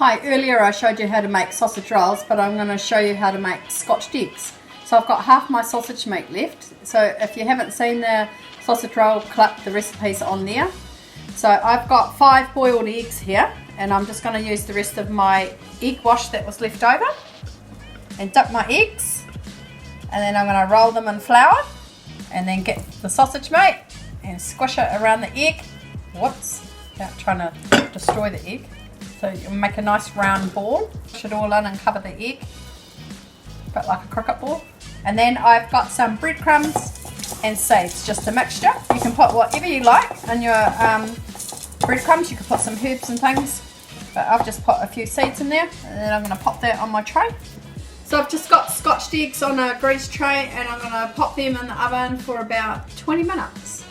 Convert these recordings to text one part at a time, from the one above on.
Hi, earlier I showed you how to make sausage rolls, but I'm going to show you how to make Scotch eggs. So I've got half my sausage meat left. So if you haven't seen the sausage roll clip, the recipe's on there. So I've got 5 boiled eggs here, and I'm just going to use the rest of my egg wash that was left over and dip my eggs, and then I'm going to roll them in flour and then get the sausage meat and squish it around the egg. Whoops, without trying to destroy the egg. So you make a nice round ball, push it all in and cover the egg, a bit like a cricket ball. And then I've got some breadcrumbs and seeds, just a mixture. You can put whatever you like in your breadcrumbs. You can put some herbs and things, but I've just put a few seeds in there, and then I'm going to pop that on my tray. So I've just got scotched eggs on a greased tray, and I'm going to pop them in the oven for about 20 minutes.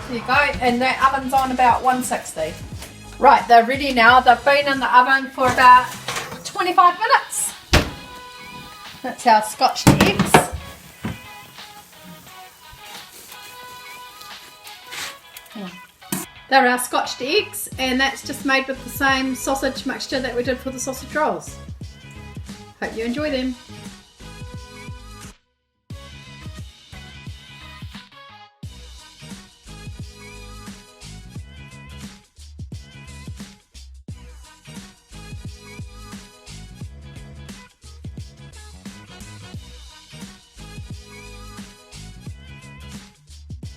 There you go, and the oven's on about 160. Right, they're ready now. They've been in the oven for about 25 minutes. That's our scotched eggs. They're our scotched eggs, and that's just made with the same sausage mixture that we did for the sausage rolls. Hope you enjoy them.